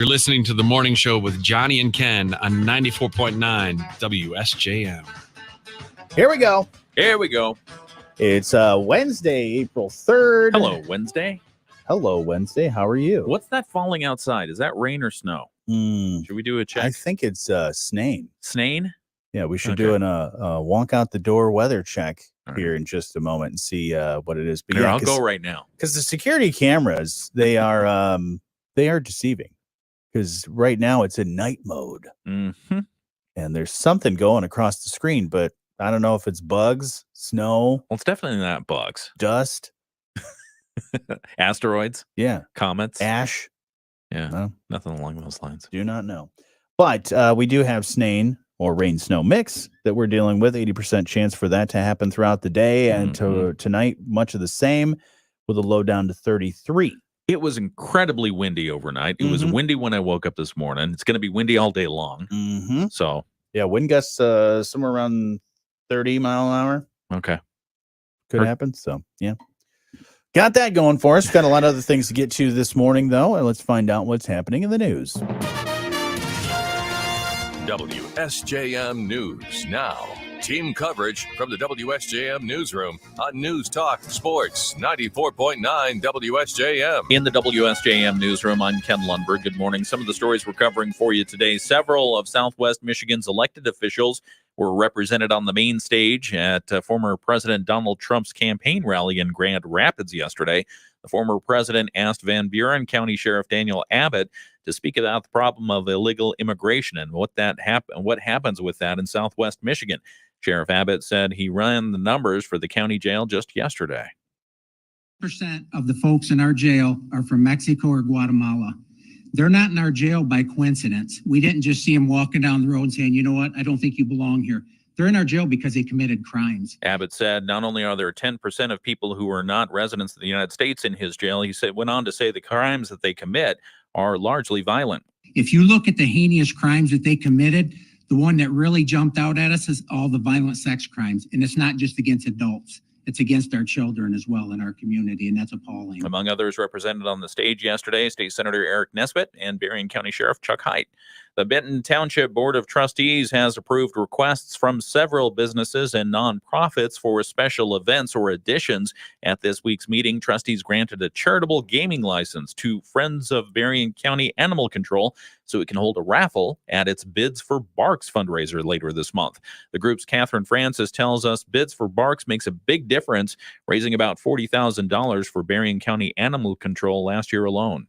You're listening to The Morning Show with Jonny and Ken on 94.9 WSJM. Here we go. Here we go. It's Wednesday, April 3rd. Hello, Wednesday. Hello, Wednesday. How are you? What's that falling outside? Is that rain or snow? Should we do a check? I think it's snain. Snain? Yeah, we should do a walk out the door weather check here in just a moment and see what it is. But Here, yeah, I'll go right now. Because the security cameras, they are deceiving. Because right now it's in night mode. Mm-hmm. And there's something going across the screen, but I don't know if it's bugs, snow. Well, it's definitely not bugs. Dust. Asteroids. Yeah. Comets. Ash. Yeah. No, nothing along those lines. Do not know. But we do have snain or rain-snow mix that we're dealing with. 80% chance for that to happen throughout the day. And tonight, much of the same with a low down to 33. It was incredibly windy overnight. It was windy when I woke up this morning. It's going to be windy all day long. So, yeah, wind gusts somewhere around 30 mile an hour. Okay. Could happen. So, yeah. Got that going for us. Got a lot of other things to get to this morning, though. And let's find out what's happening in the news. WSJM News Now. Team coverage from the WSJM Newsroom on News Talk Sports 94.9 WSJM. In the WSJM Newsroom, I'm Ken Lundberg. Good morning. Some of the stories we're covering for you today. Several of Southwest Michigan's elected officials were represented on the main stage at former President Donald Trump's campaign rally in Grand Rapids yesterday. The former president asked Van Buren County Sheriff Daniel Abbott to speak about the problem of illegal immigration and what happens with that in Southwest Michigan. Sheriff Abbott said he ran the numbers for the county jail just yesterday. % of the folks in our jail are from Mexico or Guatemala. They're not in our jail by coincidence. We didn't just see them walking down the road saying, you know what, I don't think you belong here. They're in our jail because they committed crimes. Abbott said not only are there 10% of people who are not residents of the United States in his jail, went on to say the crimes that they commit are largely violent. If you look at the heinous crimes that they committed, the one that really jumped out at us is all the violent sex crimes. And it's not just against adults. It's against our children as well in our community, and that's appalling. Among others represented on the stage yesterday, State Senator Eric Nesbitt and Berrien County Sheriff Chuck Haidt. The Benton Township Board of Trustees has approved requests from several businesses and nonprofits for special events or additions. At this week's meeting, trustees granted a charitable gaming license to Friends of Berrien County Animal Control so it can hold a raffle at its Bids for Barks fundraiser later this month. The group's Catherine Francis tells us Bids for Barks makes a big difference, raising about $40,000 for Berrien County Animal Control last year alone.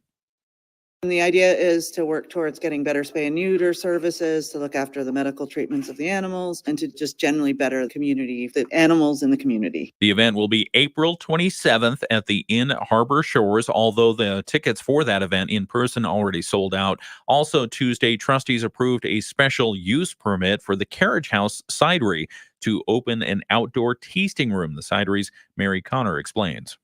And the idea is to work towards getting better spay and neuter services, to look after the medical treatments of the animals, and to just generally better the community, the animals in the community. The event will be April 27th at the Inn Harbor Shores, although the tickets for that event in person already sold out. Also Tuesday, trustees approved a special use permit for the Carriage House Cidery to open an outdoor tasting room. The cidery's Mary Connor explains.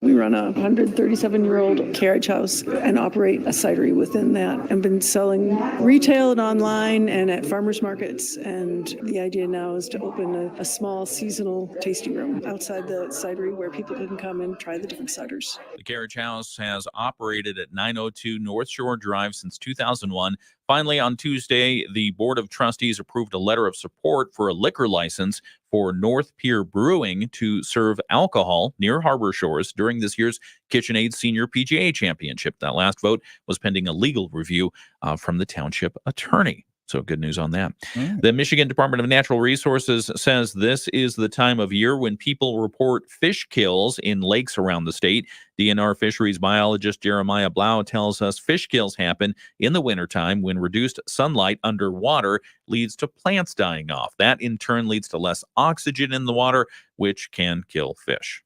We run a 137-year-old carriage house and operate a cidery within that. I've been selling retail and online and at farmers markets. And the idea now is to open a small seasonal tasting room outside the cidery where people can come and try the different ciders. The carriage house has operated at 902 North Shore Drive since 2001. Finally, on Tuesday, the Board of Trustees approved a letter of support for a liquor license for North Pier Brewing to serve alcohol near Harbor Shores during this year's KitchenAid Senior PGA Championship. That last vote was pending a legal review from the township attorney. So good news on that. The Michigan Department of Natural Resources says this is the time of year when people report fish kills in lakes around the state. DNR fisheries biologist Jeremiah Blau tells us fish kills happen in the wintertime when reduced sunlight underwater leads to plants dying off. That in turn leads to less oxygen in the water, which can kill fish.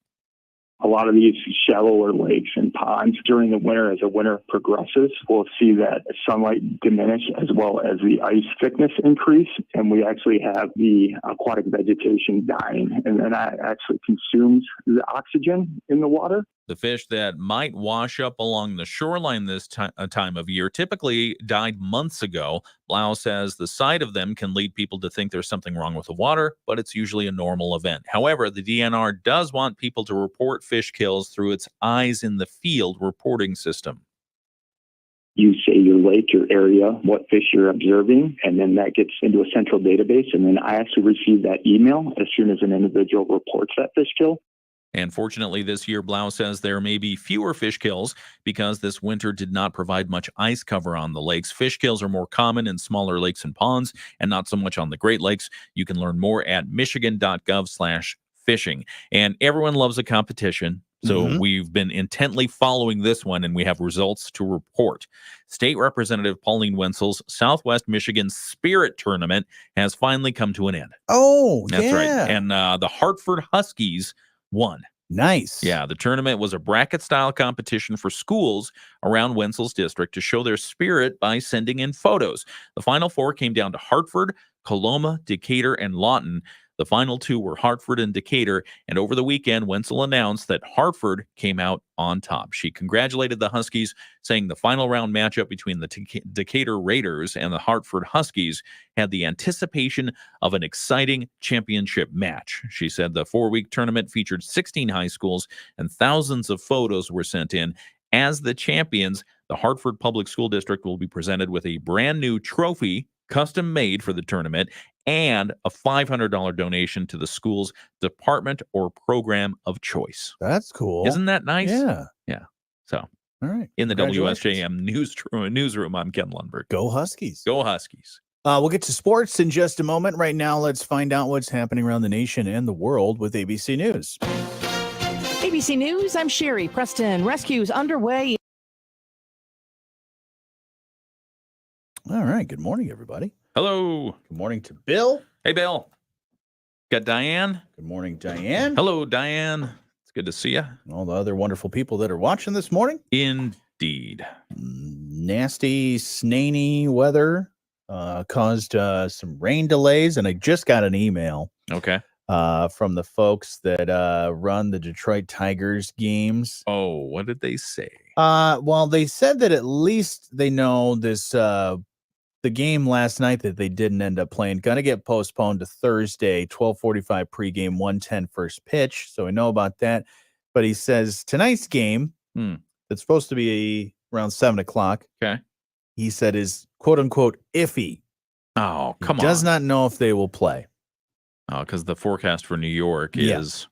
A lot of these shallower lakes and ponds during the winter, as the winter progresses, we'll see that sunlight diminish as well as the ice thickness increase, and we actually have the aquatic vegetation dying, and then that actually consumes the oxygen in the water. The fish that might wash up along the shoreline this time of year typically died months ago. Blau says the sight of them can lead people to think there's something wrong with the water, but it's usually a normal event. However, the DNR does want people to report fish kills through its Eyes in the Field reporting system. You say your lake, your area, what fish you're observing, and then that gets into a central database. And then I actually receive that email as soon as an individual reports that fish kill. And fortunately, this year, Blau says there may be fewer fish kills because this winter did not provide much ice cover on the lakes. Fish kills are more common in smaller lakes and ponds and not so much on the Great Lakes. You can learn more at michigan.gov/fishing. And everyone loves a competition. So we've been intently following this one, and we have results to report. State Representative Pauline Wenzel's Southwest Michigan Spirit Tournament has finally come to an end. Oh, That's yeah. right. And the Hartford Huskies won. Nice. Yeah, the tournament was a bracket-style competition for schools around Wenzel's district to show their spirit by sending in photos. The Final Four came down to Hartford, Coloma, Decatur, and Lawton. The final two were Hartford and Decatur, and over the weekend, Wenzel announced that Hartford came out on top. She congratulated the Huskies, saying the final round matchup between the Decatur Raiders and the Hartford Huskies had the anticipation of an exciting championship match. She said the 4-week tournament featured 16 high schools, and thousands of photos were sent in. As the champions, the Hartford Public School District will be presented with a brand new trophy, custom made for the tournament, and a $500 donation to the school's department or program of choice. That's cool. Isn't that nice? Yeah. Yeah. So, all right. In the Congratulations. WSJM newsroom, I'm Ken Lundberg. Go Huskies. Go Huskies. We'll get to sports in just a moment. Right now, let's find out what's happening around the nation and the world with ABC News. ABC News, I'm Sherry Preston. Rescues underway. All right. Good morning, everybody. Hello. Good morning to Bill. Hey, Bill. Got Diane. Good morning, Diane. Hello, Diane. It's good to see you. And all the other wonderful people that are watching this morning. Indeed. Nasty, snainy weather caused some rain delays, and I just got an email. Okay. From the folks that run the Detroit Tigers games. Oh, what did they say? Well, they said that at least they know this the game last night that they didn't end up playing gonna get postponed to Thursday, 12:45 pregame, 1:10 first pitch. So we know about that. But he says tonight's game that's supposed to be around 7:00. Okay. He said is quote unquote iffy. Oh, come on. Does not know if they will play. Oh, because the forecast for New York is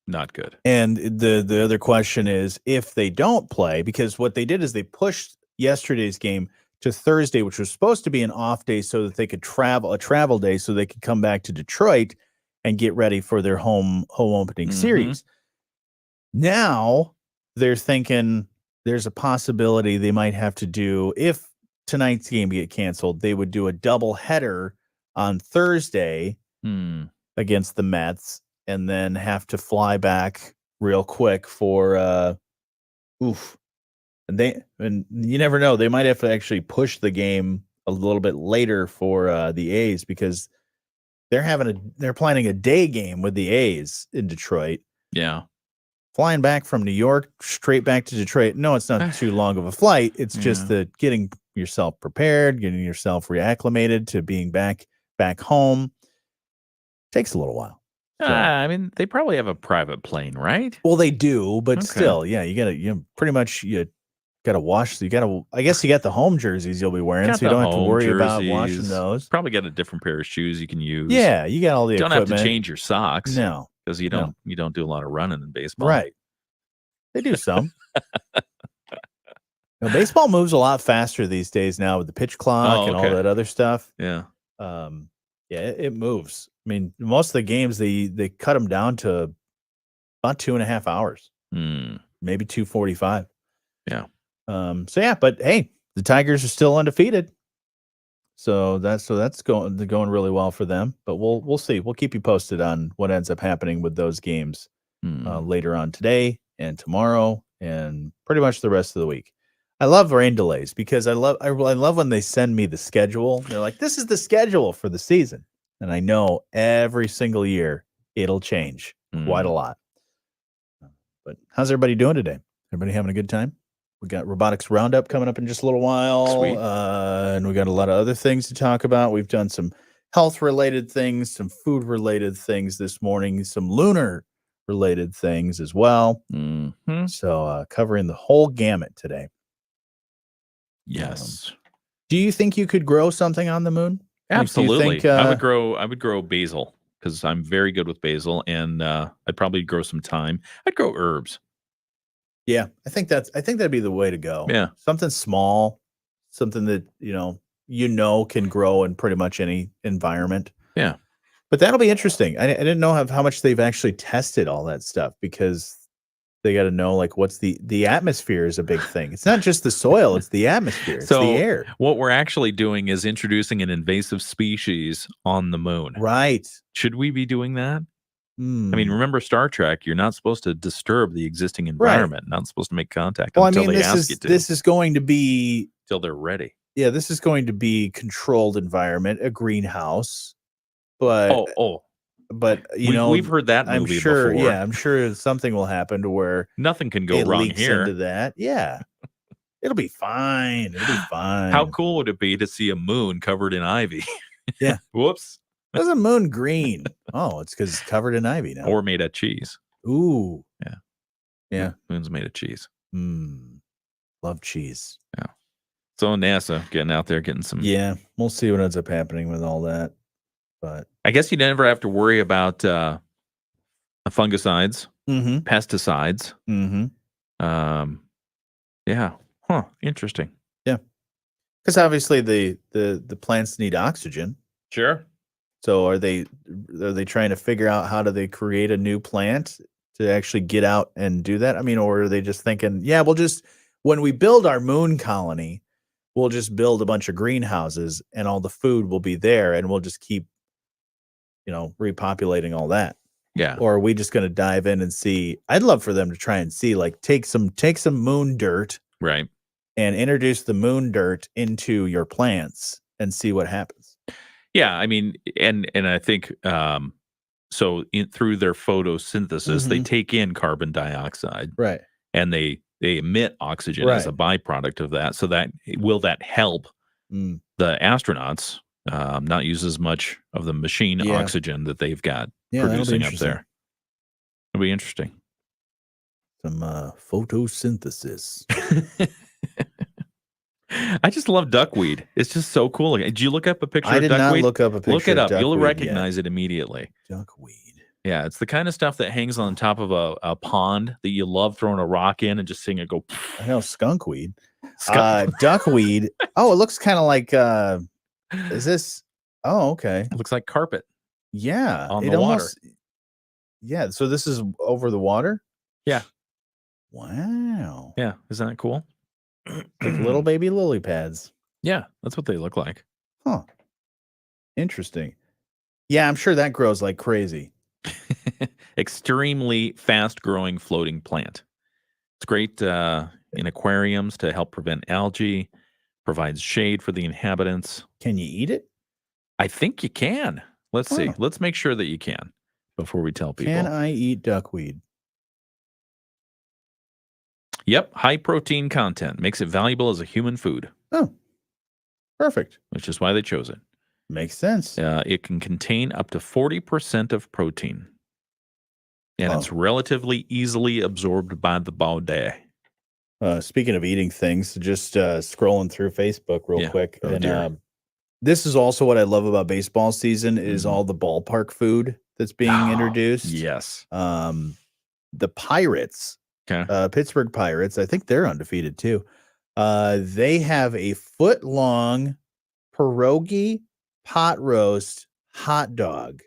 not good. And the other question is if they don't play, because what they did is they pushed yesterday's game to Thursday, which was supposed to be an off day so that they could a travel day so they could come back to Detroit and get ready for their home opening series. Now they're thinking there's a possibility they might have to do, if tonight's game get canceled, they would do a double header on Thursday against the Mets and then have to fly back real quick for and you never know, they might have to actually push the game a little bit later for the A's, because they're planning a day game with the A's in Detroit. Yeah. Flying back from New York straight back to Detroit. No, it's not too long of a flight. It's just the getting yourself prepared, getting yourself reacclimated to being back home. Takes a little while. So, I mean, they probably have a private plane, right? well, they do, but still, yeah, you gotta wash. I guess you got the home jerseys you'll be wearing, so you don't have to worry about washing those. Probably got a different pair of shoes you can use. Yeah, you got all the You don't equipment. have to change your socks. No, because you don't do a lot of running in baseball. right. They do some. Baseball moves a lot faster these days now with the pitch clock and all that other stuff. Yeah. It moves. I mean, most of the games they cut them down to about 2.5 hours, maybe 2:45. Yeah. But hey, the Tigers are still undefeated, so that's going really well for them. But we'll see. We'll keep you posted on what ends up happening with those games later on today and tomorrow and pretty much the rest of the week. I love rain delays because I love when they send me the schedule. They're like, this is the schedule for the season. And I know every single year it'll change quite a lot. But how's everybody doing today? Everybody having a good time? We got Robotics Roundup coming up in just a little while. Sweet. And we got a lot of other things to talk about. We've done some health-related things, some food-related things this morning, some lunar-related things as well. So covering the whole gamut today. Yes. Do you think you could grow something on the moon? Like, do you Absolutely. think, I would grow basil because I'm very good with basil, and I'd probably grow some thyme. I'd grow herbs. Yeah, I think that'd be the way to go. Yeah. Something small, something that, can grow in pretty much any environment. Yeah. But that'll be interesting. I didn't know how much they've actually tested all that stuff, because they got to know, like, what's the atmosphere is a big thing. It's not just the soil, it's the atmosphere, it's the air. What we're actually doing is introducing an invasive species on the moon. Right. Should we be doing that? I mean, Hmm. remember Star Trek, you're not supposed to disturb the existing environment, not supposed to make contact Well, I until mean, they ask you to, this is going to be till they're ready. Yeah, this is going to be controlled environment, a greenhouse. But we've heard that I'm movie sure, before. yeah, I'm sure something will happen to where Nothing can go it wrong leaks here. into that. Yeah. It'll be fine. It'll be fine. How cool would it be to see a moon covered in ivy? Yeah. Whoops. There's a moon green. Oh, it's because it's covered in ivy now. Or made of cheese. Ooh. Yeah. Yeah. Moon's made of cheese. Love cheese. Yeah. So NASA getting out there, getting some. Yeah. We'll see what ends up happening with all that. But I guess you never have to worry about fungicides, pesticides. Yeah. Huh. Interesting. Yeah. Because obviously the plants need oxygen. Sure. So are they trying to figure out how do they create a new plant to actually get out and do that? I mean, or are they just thinking, yeah, when we build our moon colony, we'll just build a bunch of greenhouses and all the food will be there and we'll just keep, repopulating all that. Yeah. Or are we just going to dive in and see? I'd love for them to try and see, like, take some moon dirt, right, and introduce the moon dirt into your plants and see what happens. Yeah, I mean, and I think through their photosynthesis, they take in carbon dioxide, right, and they emit oxygen as a byproduct of that. So that help the astronauts not use as much of the machine oxygen that they've got producing up there? It'll be interesting. Some photosynthesis. I just love duckweed. It's just so cool. Did you look up a picture of duckweed? I did not look up a picture. Look it up. Of You'll duckweed recognize it immediately. Duckweed. Yeah, it's the kind of stuff that hangs on top of a pond that you love throwing a rock in and just seeing it go. I know, skunkweed. Duckweed. Oh, it looks kind of like. Is this? Oh, okay. It looks like carpet. Yeah, on the water. Yeah, so this is over the water. Yeah. Wow. Yeah, isn't that cool? Like little baby lily pads. Yeah, that's what they look like. Huh. Interesting. Yeah, I'm sure that grows like crazy. Extremely fast-growing floating plant. It's great in aquariums to help prevent algae, provides shade for the inhabitants. Can you eat it? I think you can. Let's see. Let's make sure that you can before we tell people. Can I eat duckweed? Yep. High protein content makes it valuable as a human food. Oh, perfect. Which is why they chose it. Makes sense. It can contain up to 40% of protein. And it's relatively easily absorbed by the body. Speaking of eating things, just scrolling through Facebook real quick. And this is also what I love about baseball season is all the ballpark food that's being introduced. Yes. The Pirates, Pittsburgh Pirates, I think they're undefeated too. They have a foot-long pierogi pot roast hot dog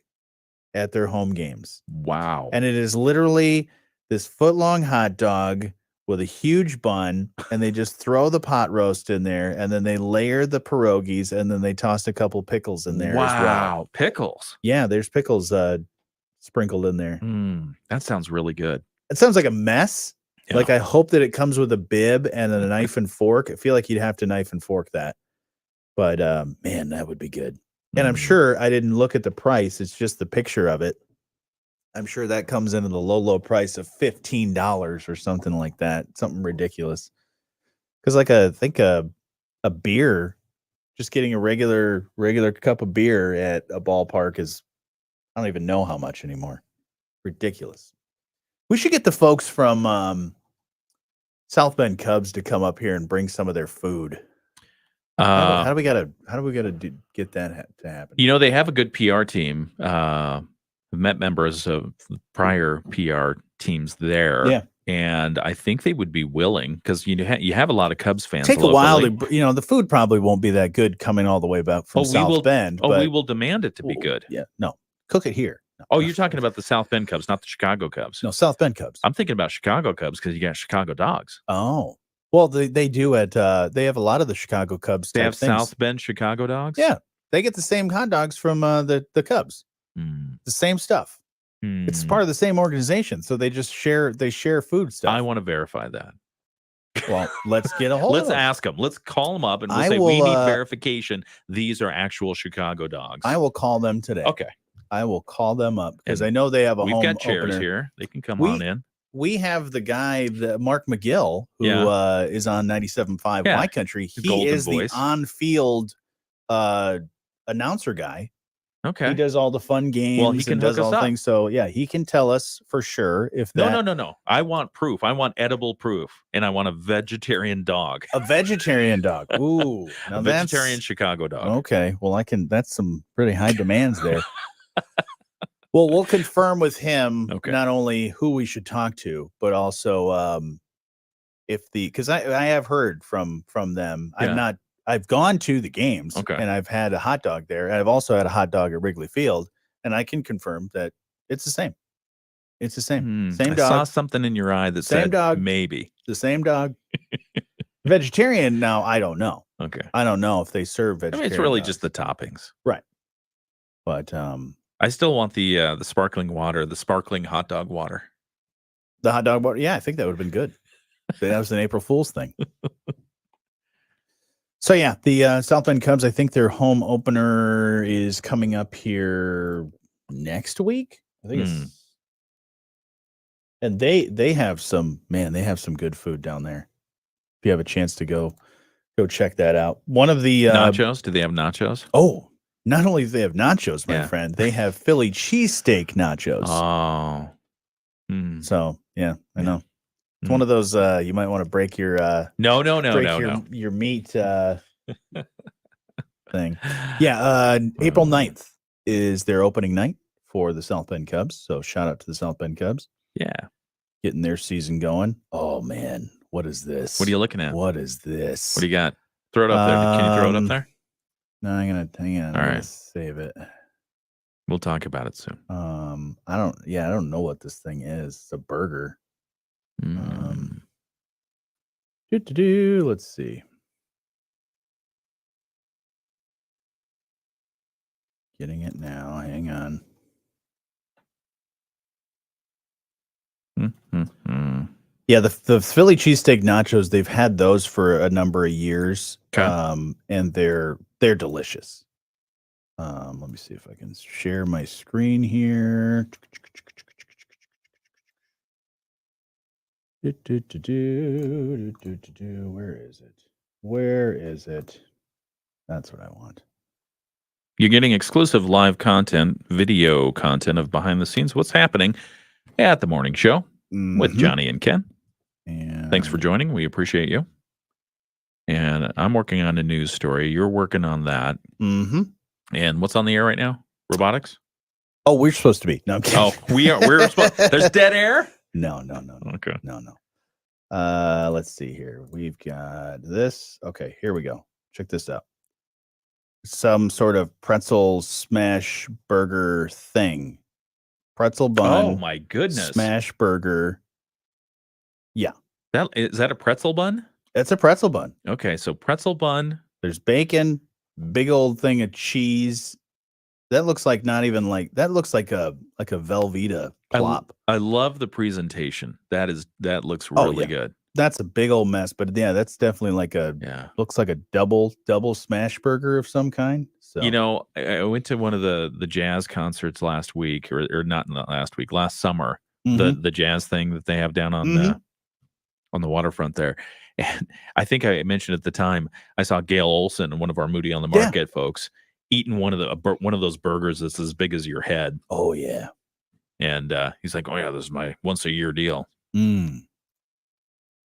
at their home games. Wow. And it is literally this foot-long hot dog with a huge bun, and they just throw the pot roast in there, and then they layer the pierogies, and then they toss a couple pickles in there as well. Wow, pickles. Yeah, there's pickles sprinkled in there. That sounds really good. It sounds like a mess. Yeah. Like, I hope that it comes with a bib and a knife and fork. I feel like you'd have to knife and fork that. But, man, that would be good. And I'm sure I didn't look at the price. It's just the picture of it. I'm sure that comes into the low price of $15 or something like that. Something ridiculous. Because I think a beer, just getting a regular cup of beer at a ballpark is, I don't even know how much anymore. Ridiculous. We should get the folks from South Bend Cubs to come up here and bring some of their food. How do we gotta get that to happen? They have a good PR team. I've met members of prior PR teams there. Yeah. And I think they would be willing because you have a lot of Cubs fans. Take a while to, the food probably won't be that good coming all the way back from South Bend. We will demand it to be good. Yeah, no, cook it here. No, you're talking about the South Bend Cubs, not the Chicago Cubs. No, South Bend Cubs. I'm thinking about Chicago Cubs because you got Chicago dogs. Oh, well, they do at they have a lot of the Chicago Cubs. They have things. South Bend Chicago dogs. Yeah, they get the same hot dogs from the Cubs. The same stuff. It's part of the same organization, so they just share food stuff. I want to verify that. Well, let's get a hold. Let's ask them. Let's call them up and we'll say we need verification. These are actual Chicago dogs. I will call them today. Okay, I will call them up because I know they have a home. We've got chairs opener. here. They can come on in. We have the guy, Mark McGill, who is on 97.5 My Country. He is the on-field announcer guy. Okay. He does all the fun games. Well, he can does hook all us up. Things. So yeah, he can tell us for sure if that. No. I want proof. I want edible proof, and I want a vegetarian dog. A vegetarian dog. Ooh, a vegetarian Chicago dog. Okay. Well, that's some pretty high demands there. Well, we'll confirm with him not only who we should talk to, but also because I have heard from them. Yeah. I've gone to the games and I've had a hot dog there. I've also had a hot dog at Wrigley Field, and I can confirm that it's the same. It's the same. Same dog. I saw something in your eye that said dog, maybe. The same dog. Vegetarian, now I don't know. Okay. I don't know if they serve vegetarian. It's really dogs. just the toppings. Right. But I still want the sparkling water, the sparkling hot dog water. The hot dog water. Yeah, I think that would have been good. That was an April Fool's thing. So yeah, the South Bend Cubs, I think their home opener is coming up here next week. I think it's, and they have some good food down there. If you have a chance to go check that out. One of the nachos. Do they have nachos? Oh, not only do they have nachos, my friend, they have Philly cheesesteak nachos. Oh, so yeah, I know. It's one of those you might want to break your your meat thing. Yeah, April 9th is their opening night for the South Bend Cubs. So shout out to the South Bend Cubs. Yeah. Getting their season going. Oh man, what is this? What are you looking at? What is this? What do you got? Throw it up there. Can you throw it up there? No, I'm gonna hang on. All right. Save it. We'll talk about it soon. I don't know what this thing is. It's a burger. Let's see. Getting it now. Hang on. Yeah, the Philly cheesesteak nachos, they've had those for a number of years. And they're delicious. Let me see if I can share my screen here. Where is it? Where is it? That's what I want. You're getting exclusive live content, video content of behind the scenes. What's happening at the morning show with Jonny and Ken. And thanks for joining. We appreciate you. And I'm working on a news story. You're working on that. And what's on the air right now? Robotics? Oh, we're supposed to be. No, I'm kidding. Oh, we're supposed. There's dead air? No. Okay. No. Let's see here. We've got this. Okay, here we go. Check this out. Some sort of pretzel smash burger thing. Pretzel bun. Oh my goodness. Smash burger. Yeah. Is that a pretzel bun? It's a pretzel bun. Okay, so pretzel bun. There's bacon, big old thing of cheese. That looks like not even like that looks like a Velveeta plop. I love the presentation. That looks really good. That's a big old mess, but yeah, that's definitely like looks like a double smash burger of some kind. So I went to one of the jazz concerts last week, or not last week, last summer. The jazz thing that they have down on the waterfront there. And I think I mentioned at the time I saw Gail Olson, one of our Moody on the Market folks, eating one of those burgers that's as big as your head. Oh yeah. And he's like, "Oh yeah, this is my once a year deal."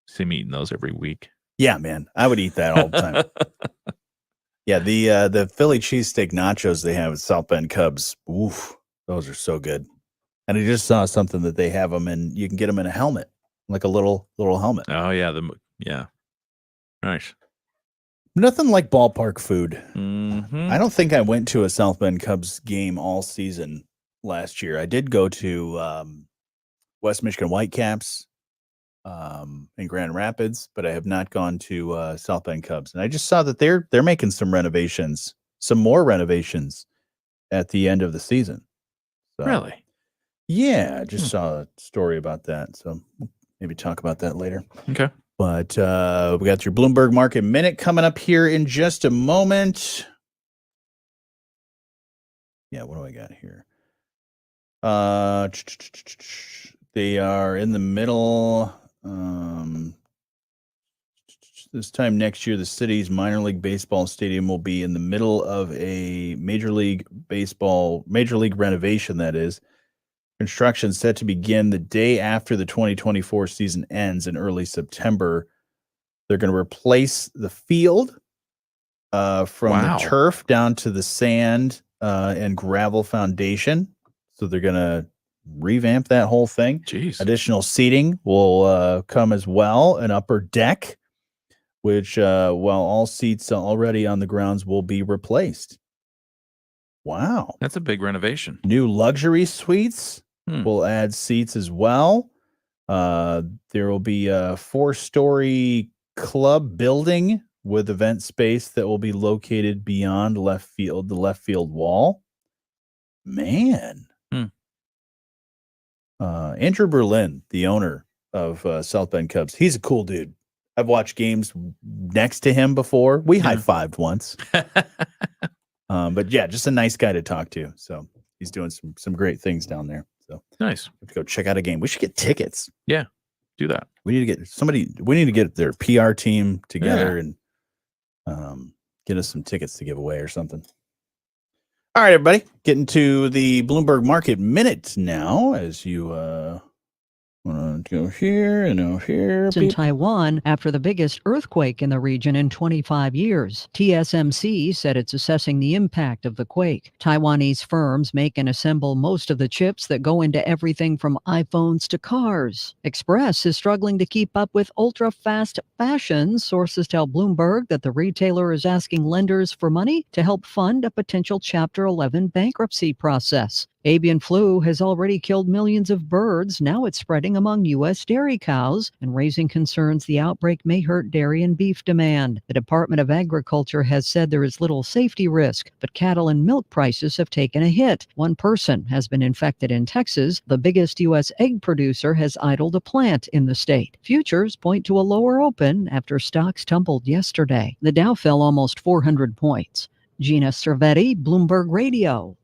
See me eating those every week. Yeah, man, I would eat that all the time. Yeah, the Philly cheesesteak nachos they have at South Bend Cubs. Oof, those are so good. And I just saw something that they have them in. You can get them in a helmet, like a little helmet. Oh yeah, yeah. Nice. Nothing like ballpark food. Mm-hmm. I don't think I went to a South Bend Cubs game all season last year. I did go to West Michigan Whitecaps in Grand Rapids, but I have not gone to South Bend Cubs. And I just saw that they're making some more renovations at the end of the season. So, Really? yeah, I just saw a story about that. So we'll maybe talk about that later. Okay. But we got your Bloomberg Market Minute coming up here in just a moment. Yeah, what do I got here? They are in the middle. This time next year, the city's minor league baseball stadium will be in the middle of a major league renovation, that is. Construction set to begin the day after the 2024 season ends in early September. They're going to replace the field from the turf down to the sand and gravel foundation. So they're going to revamp that whole thing. Jeez. Additional seating will come as well, an upper deck, which while all seats already on the grounds will be replaced. Wow. That's a big renovation. New luxury suites will add seats as well. There will be a 4-story club building with event space that will be located beyond the left field wall. Man. Andrew Berlin, the owner of South Bend Cubs, he's a cool dude. I've watched games next to him before. We high-fived once. But yeah, just a nice guy to talk to. So he's doing some great things down there. So nice. Let's go check out a game. We should get tickets. Yeah, do that. We need to get their PR team together and get us some tickets to give away or something. All right, everybody, getting to the Bloomberg Market Minute now, as you want to go here and over here. In Taiwan after the biggest earthquake in the region in 25 years. TSMC said it's assessing the impact of the quake. Taiwanese firms make and assemble most of the chips that go into everything from iPhones to cars. Express is struggling to keep up with ultra-fast fashion. Sources tell Bloomberg that the retailer is asking lenders for money to help fund a potential Chapter 11 bankruptcy process. Avian flu has already killed millions of birds. Now it's spreading among U.S. dairy cows and raising concerns the outbreak may hurt dairy and beef demand. The Department of Agriculture has said there is little safety risk, but cattle and milk prices have taken a hit. One person has been infected in Texas. The biggest U.S. egg producer has idled a plant in the state. Futures point to a lower open after stocks tumbled yesterday. The Dow fell almost 400 points. Gina Cervetti, Bloomberg Radio.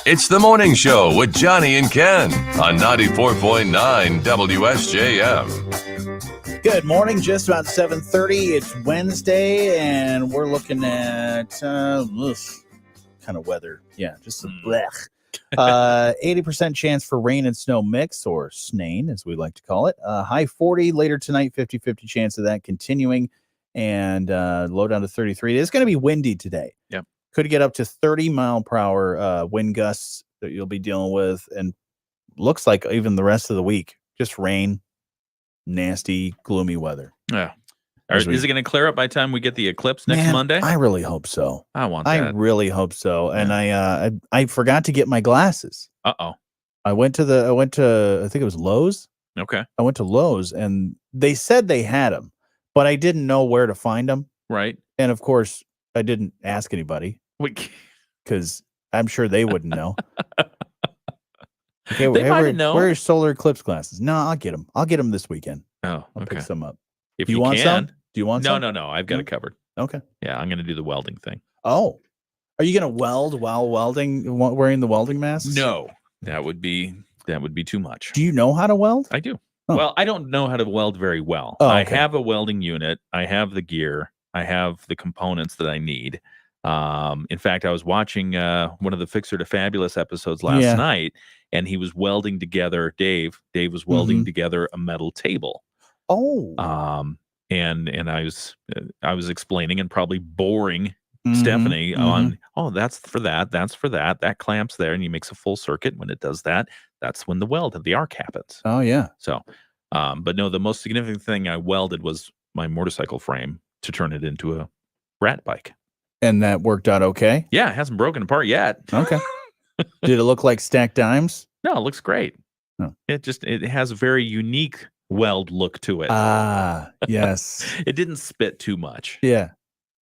It's the morning show with Jonny and Ken on 94.9 WSJM. Good morning, just about 7:30. It's Wednesday, and we're looking at kind of weather. Yeah, just some blech. 80% chance for rain and snow mix, or SNAIN, as we like to call it. High 40 later tonight, 50-50 chance of that continuing, and low down to 33. It's going to be windy today. Yep. Could get up to 30-mile-per-hour wind gusts that you'll be dealing with, and looks like even the rest of the week, just rain, nasty, gloomy weather. Yeah. Is it going to clear up by the time we get the eclipse next Monday? I really hope so. I want that. I really hope so. And I forgot to get my glasses. Uh-oh. I went to I think it was Lowe's. Okay. I went to Lowe's, and they said they had them, but I didn't know where to find them. Right. And of course, I didn't ask anybody because I'm sure they wouldn't know. Okay, they might know. Where are solar eclipse glasses? No, I'll get them. I'll get them this weekend. Oh, I'll pick some up. If Do you want some? Do you want some? No. I've got it covered. Okay. Yeah, I'm going to do the welding thing. Oh, are you going to weld while wearing the welding mask? No, that would be too much. Do you know how to weld? I do. Oh. Well, I don't know how to weld very well. Oh, I okay. have a welding unit. I have the gear. I have the components that I need. In fact, I was watching one of the Fixer to Fabulous episodes last night, and he was welding together. Dave was welding together a metal table. Oh. And I was explaining and probably boring Stephanie mhm. on, oh, that's for that. That's for that. That clamps there, and he makes a full circuit. When it does that, that's when the weld of the arc happens. Oh, yeah. So, but no, the most significant thing I welded was my motorcycle frame to turn it into a rat bike. And that worked out okay? Yeah, it hasn't broken apart yet. Okay. Did it look like stacked dimes? No, it looks great. Oh. It has a very unique weld look to it. Ah, yes. It didn't spit too much. Yeah.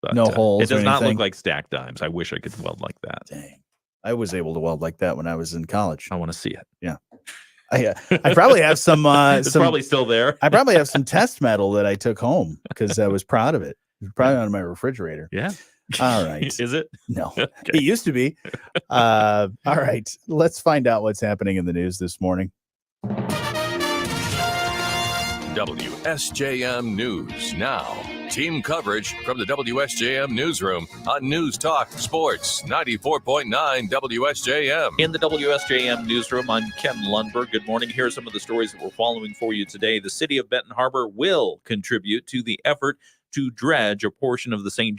But, No holes It does or not anything? look like stacked dimes. I wish I could weld like that. Dang. I was able to weld like that when I was in college. I want to see it. Yeah. I probably have some It's probably still there. I probably have some test metal that I took home because I was proud of it. It's probably on my refrigerator. Yeah. All right. Is it? No. Okay. It used to be. All right. Let's find out what's happening in the news this morning. WSJM News Now. Team coverage from the WSJM Newsroom on News Talk Sports 94.9 WSJM. In the WSJM newsroom, I'm Ken Lundberg. Good morning. Here are some of the stories that we're following for you today. The city of Benton Harbor will contribute to the effort to dredge a portion of the St.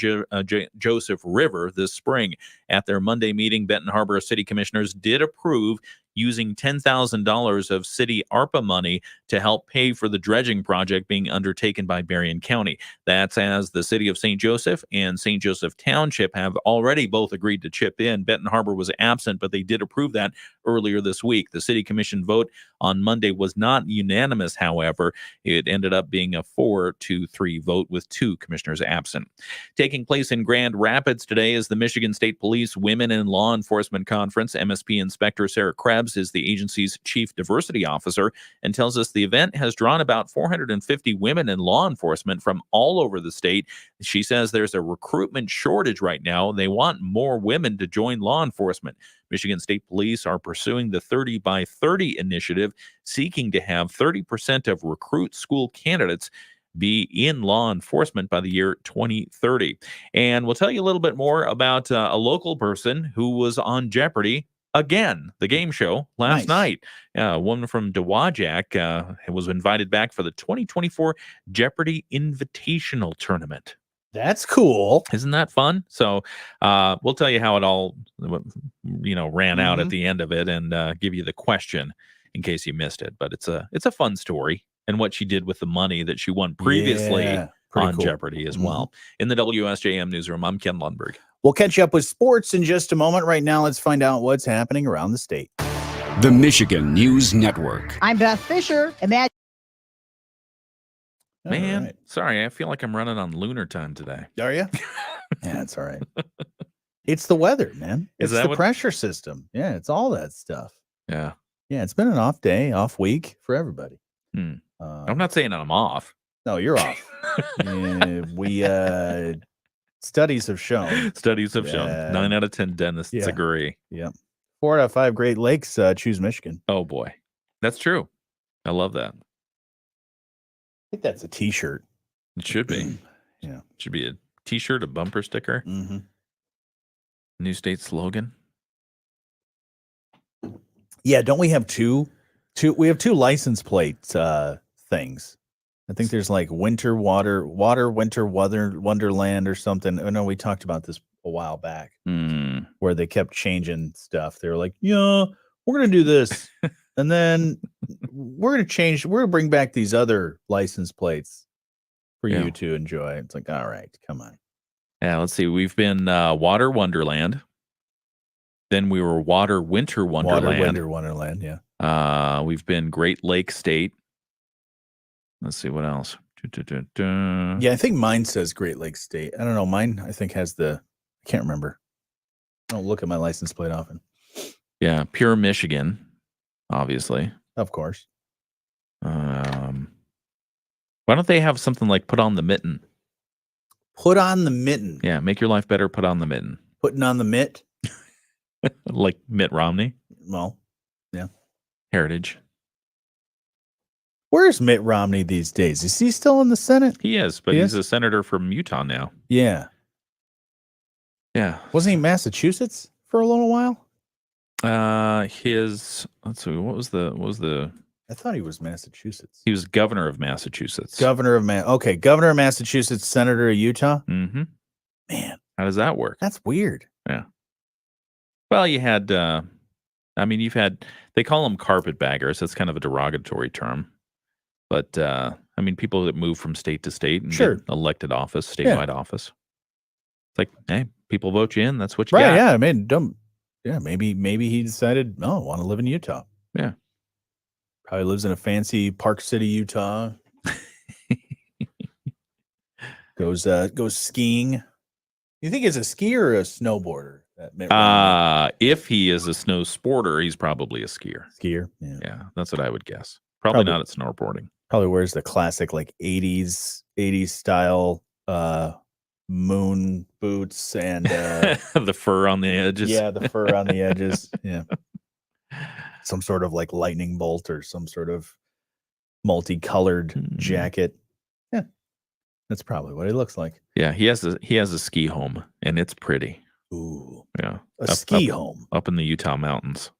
Joseph River this spring. At their Monday meeting, Benton Harbor City Commissioners did approve using $10,000 of city ARPA money to help pay for the dredging project being undertaken by Berrien County. That's as the city of St. Joseph and St. Joseph Township have already both agreed to chip in. Benton Harbor was absent, but they did approve that earlier this week. The city commission vote on Monday was not unanimous, however. It ended up being a 4-3 vote with 2 commissioners absent. Taking place in Grand Rapids today is the Michigan State Police Women in Law Enforcement Conference. MSP Inspector Sarah Krebs is the agency's chief diversity officer and tells us the event has drawn about 450 women in law enforcement from all over the state. She says there's a recruitment shortage right now. They want more women to join law enforcement. Michigan State Police are pursuing the 30 by 30 initiative, seeking to have 30% of recruit school candidates be in law enforcement by the year 2030. And we'll tell you a little bit more about a local person who was on Jeopardy again, the game show last night. A woman from Dowagiac was invited back for the 2024 Jeopardy Invitational Tournament. That's cool. Isn't that fun? So we'll tell you how it all, ran out at the end of it, and give you the question in case you missed it. But it's a fun story, and what she did with the money that she won previously on cool. Jeopardy as well. In the WSJM newsroom, I'm Ken Lundberg. We'll catch you up with sports in just a moment. Right now, let's find out what's happening around the state. The Michigan News Network. I'm Beth Fisher. Imagine. Man, right. sorry, I feel like I'm running on lunar time today. Are you? Yeah, it's all right. It's the weather, man. Is It's that the pressure system. Yeah, it's all that stuff. Yeah. Yeah, it's been an off day, off week for everybody. I'm not saying I'm off. No, you're off. We studies have shown. Studies have shown 9 out of 10 dentists agree. Yep. 4 out of 5 Great Lakes choose Michigan. Oh boy, that's true. I love that. I think that's a T-shirt. It should be. Yeah, it should be a T-shirt, a bumper sticker, new state slogan. Yeah, don't we have two? We have 2 license plate things. I think there's like winter wonderland or something. I know we talked about this a while back, where they kept changing stuff. They were like, yeah, we're gonna do this, and then we're gonna bring back these other license plates for you to enjoy. It's like, all right, come on. Yeah, let's see. We've been Water Wonderland. Then we were Water Winter Wonderland. Water Winter Wonderland, yeah. We've been Great Lake State. Let's see what else. Yeah, I think mine says Great Lakes State. I don't know. Mine, I think, has I can't remember. I don't look at my license plate often. Yeah, Pure Michigan, obviously. Of course. Why don't they have something like Put on the Mitten? Put on the mitten. Yeah, make your life better, put on the mitten. Putting on the mitt? Like Mitt Romney? Well, yeah. Heritage. Where's Mitt Romney these days? Is he still in the Senate? He is, but he's a senator from Utah now. Yeah. Yeah. Wasn't he Massachusetts for a little while? Let's see, what was the I thought he was Massachusetts. He was governor of Massachusetts. Governor of Massachusetts, senator of Utah. Mm-hmm. Man, How does that work? That's weird. Yeah. Well, you had, you've had, they call them carpetbaggers. That's kind of a derogatory term. But, people that move from state to state and Sure. get elected office, statewide office. It's like, hey, people vote you in. That's what you Right, got. yeah. I mean, maybe he decided, I want to live in Utah. Yeah. Probably lives in a fancy Park City, Utah. Goes skiing. You think it's a skier or a snowboarder? If he is a snow sporter, he's probably a skier. Skier, yeah, that's what I would guess. Probably not at snowboarding. Probably wears the classic like 80s style moon boots and the fur on the edges. Yeah, the fur on the edges. Yeah, some sort of like lightning bolt or some sort of multicolored jacket. Yeah, that's probably what he looks like. Yeah, he has a ski home and it's pretty. Ooh, yeah, a ski home up in the Utah mountains.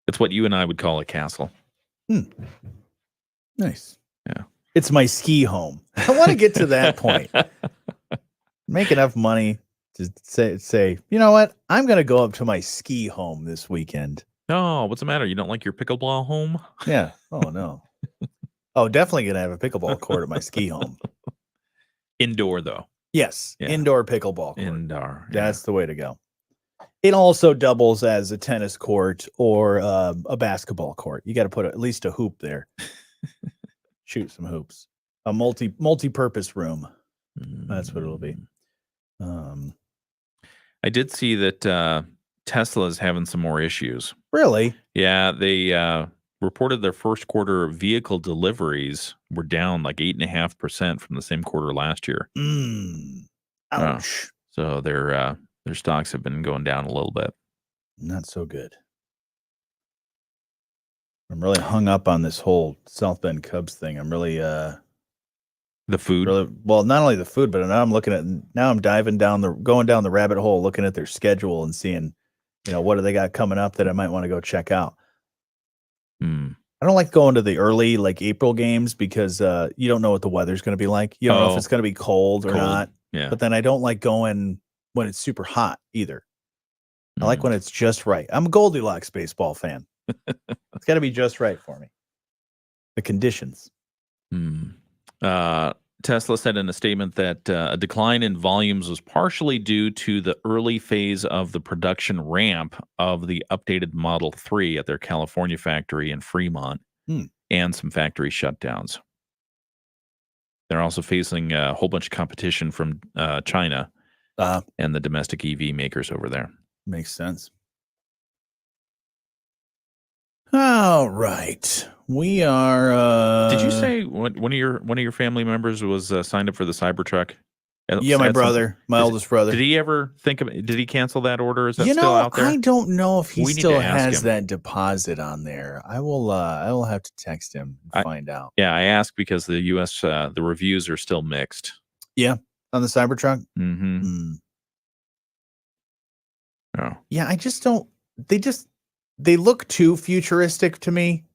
It's what you and I would call a castle. Nice. Yeah, it's my ski home. I want to get to that point. Make enough money to say, you know what? I'm going to go up to my ski home this weekend. No, what's the matter? You don't like your pickleball home? Yeah. Oh no. Definitely going to have a pickleball court at my ski home. Indoor though. Yes, indoor pickleball court. Indoor. That's the way to go. It also doubles as a tennis court or a basketball court. You got to put at least a hoop there. Shoot some hoops. A multi-purpose room. That's what it'll be. I did see that Tesla is having some more issues. Really? Yeah, they reported their first quarter vehicle deliveries were down like 8.5% from the same quarter last year. Ouch. So their stocks have been going down a little bit. Not so good. I'm really hung up on this whole South Bend Cubs thing. I'm really the food. Really, well, not only the food, but now I'm going down the rabbit hole, looking at their schedule and seeing, what do they got coming up that I might want to go check out. I don't like going to the early like April games because you don't know what the weather's going to be like. You don't know if it's going to be cold or not. Yeah. But then I don't like going when it's super hot either. I like when it's just right. I'm a Goldilocks baseball fan. It's got to be just right for me. The conditions. Tesla said in a statement that a decline in volumes was partially due to the early phase of the production ramp of the updated Model 3 at their California factory in Fremont and some factory shutdowns. They're also facing a whole bunch of competition from China and the domestic EV makers over there. Makes sense. All right. We are Did you say one of your family members was signed up for the Cybertruck? Yeah, my brother, my oldest brother. Did he ever did he cancel that order? Is that still out there? I don't know if he still has that deposit on there. I will have to text him and find out. Yeah, I asked because the US the reviews are still mixed. Yeah, on the Cybertruck? Oh. Yeah, I just don't they look too futuristic to me.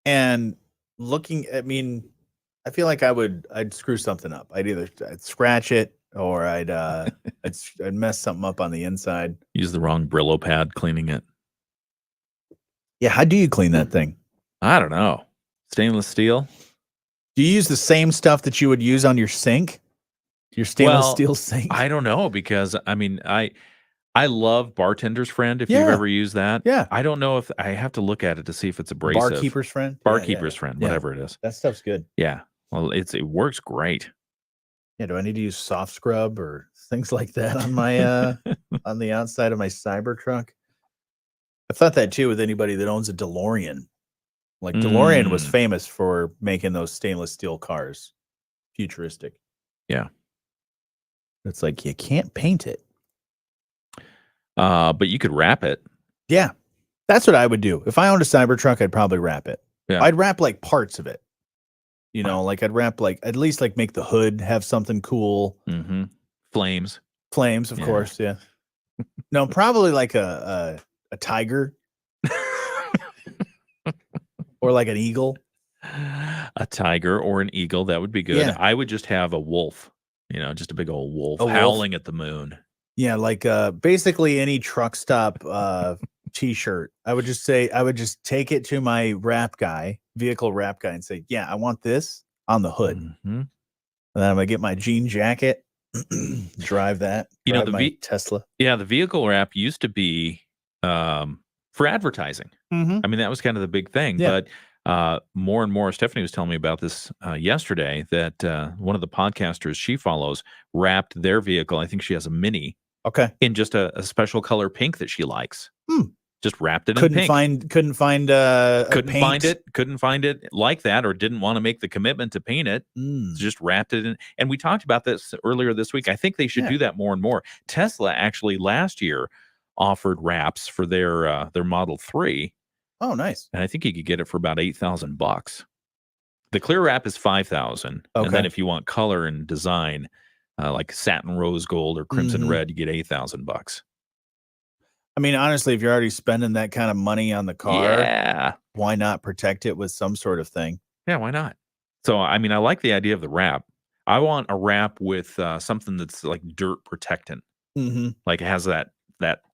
And I feel like I'd screw something up. I'd scratch it or I'd mess something up on the inside. Use the wrong Brillo pad cleaning it. Yeah, how do you clean that thing? I don't know. Stainless steel? Do you use the same stuff that you would use on your sink? Your stainless steel sink? I don't know because I love Bartender's Friend, if you've ever used that. Yeah. I don't know if I have to look at it to see if it's abrasive. Barkeeper's Friend? Barkeeper's Friend, whatever it is. That stuff's good. Yeah. Well, it works great. Yeah. Do I need to use soft scrub or things like that on my on the outside of my Cybertruck? I thought that too with anybody that owns a DeLorean. Like DeLorean was famous for making those stainless steel cars. Futuristic. Yeah. It's like you can't paint it. But you could wrap it. Yeah. That's what I would do. If I owned a Cybertruck, I'd probably wrap it. Yeah. I'd wrap like parts of it. Like I'd wrap like at least like make the hood have something cool. Flames, of course. Yeah. No, probably like a tiger or like an eagle. A tiger or an eagle. That would be good. Yeah. I would just have a wolf. You know, just a big old wolf A wolf? howling at the moon. Yeah, like basically any truck stop t-shirt. I would just take it to my vehicle wrap guy and say, yeah, I want this on the hood. Mm-hmm. And then I'm gonna get my jean jacket, drive my Tesla. Yeah, the vehicle wrap used to be for advertising. Mm-hmm. I mean, that was kind of the big thing. Yeah. But more and more, Stephanie was telling me about this yesterday, that one of the podcasters she follows wrapped their vehicle. I think she has a Mini. Okay. In just a special color pink that she likes. Just wrapped it in Couldn't pink. Couldn't find Couldn't find it like that, or didn't want to make the commitment to paint it. Just wrapped it in. And we talked about this earlier this week. I think they should do that more and more. Tesla actually last year offered wraps for their Model 3. Oh, nice. And I think you could get it for about $8,000. The clear wrap is $5,000. And then if you want color and design, like satin rose gold or crimson red, you get $8,000. I mean, honestly, if you're already spending that kind of money on the car, yeah, why not protect it with some sort of thing? Yeah, why not? So, I mean, I like the idea of the wrap. I want a wrap with something that's like dirt protectant. Mm-hmm. Like it has that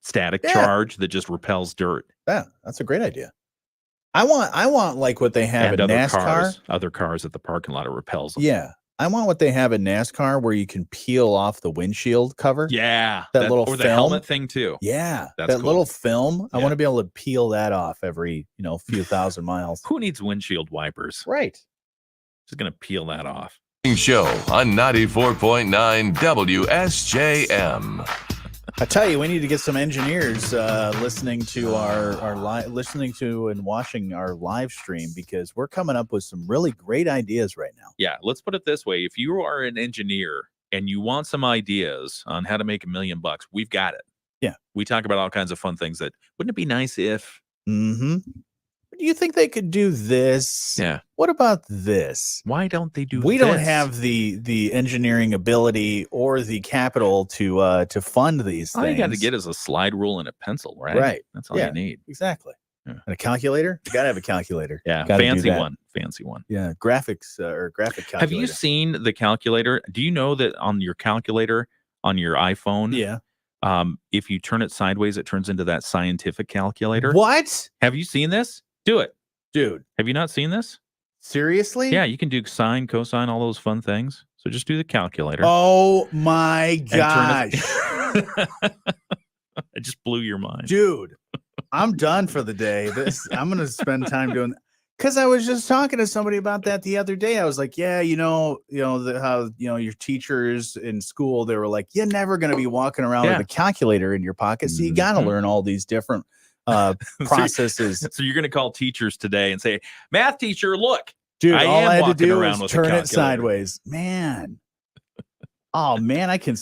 static charge that just repels dirt. Yeah, that's a great idea. I want like what they have And in other NASCAR. Other cars at the parking lot, it repels them. Yeah. I want what they have in NASCAR where you can peel off the windshield cover. Yeah. That little or the film. helmet thing too. Yeah. That's that cool. little film. I Yeah. want to be able to peel that off every, few thousand miles. Who needs windshield wipers? Right. Just going to peel that off. Show on 94.9 WSJM. I tell you, we need to get some engineers listening to listening to and watching our live stream, because we're coming up with some really great ideas right now. Yeah, let's put it this way. If you are an engineer and you want some ideas on how to make $1 million, we've got it. Yeah. We talk about all kinds of fun things that wouldn't it be nice if Do you think they could do this? Yeah. What about this? Why don't they do We this? don't have the engineering ability or the capital to fund these All things. you got to get is a slide rule and a pencil, right? Right. That's all Yeah. you need. Exactly. Yeah. And a calculator? You gotta have a calculator. Yeah, Gotta do fancy that. one. Fancy one. Yeah, graphics or graphic calculator. Have you seen the calculator? Do you know that on your calculator on your iPhone? Yeah. If you turn it sideways, it turns into that scientific calculator. What? Have you seen this? Do it. Dude. Have you not seen this? Seriously? Yeah, you can do sine, cosine, all those fun things. So just do the calculator. Oh my gosh. I just blew your mind. Dude, I'm done for the day. I'm gonna spend time doing that. Because I was just talking to somebody about that the other day. I was like, yeah, how your teachers in school, they were like, you're never gonna be walking around with a calculator in your pocket. So you gotta learn all these different processes. So you're gonna call teachers today and say, math teacher, look. Dude, I all am I had to walking do around was with a turn it calculator. sideways. Man. Oh man, I can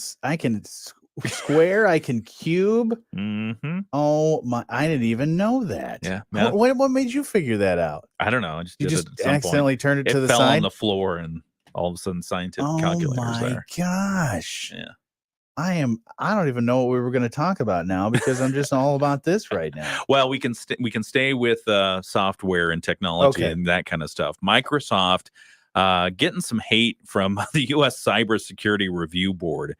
square, I can cube. Mm-hmm. Oh my, I didn't even know that. Yeah. What made you figure that out? I don't know. I just You did just it at some accidentally point. turned it to the fell side? on the floor, and all of a sudden scientific calculators my there. Gosh. Yeah. I don't even know what we were going to talk about now, because I'm just all about this right now. Well, we can stay with software and technology Okay. and that kind of stuff. Microsoft getting some hate from the U.S. Cybersecurity Review Board.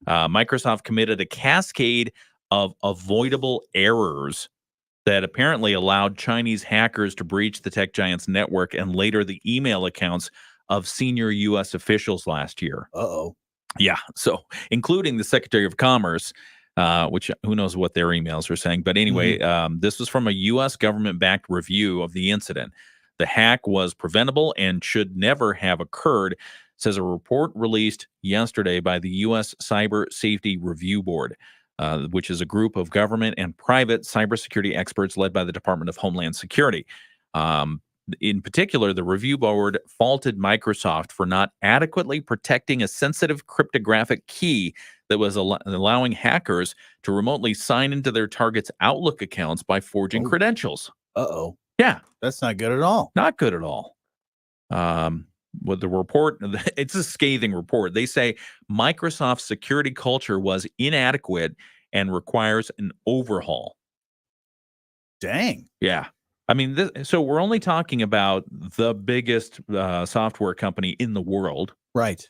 Microsoft committed a cascade of avoidable errors that apparently allowed Chinese hackers to breach the tech giant's network and later the email accounts of senior U.S. officials last year. Uh-oh. Yeah, so including the Secretary of Commerce, which who knows what their emails are saying. But anyway, this was from a U.S. government-backed review of the incident. The hack was preventable and should never have occurred, says a report released yesterday by the U.S. Cyber Safety Review Board, which is a group of government and private cybersecurity experts led by the Department of Homeland Security. In particular, the review board faulted Microsoft for not adequately protecting a sensitive cryptographic key that was allowing hackers to remotely sign into their targets' Outlook accounts by forging credentials. Uh-oh. Yeah. That's not good at all. Not good at all. With the report, it's a scathing report. They say Microsoft's security culture was inadequate and requires an overhaul. Dang. Yeah. I mean, so we're only talking about the biggest software company in the world. Right.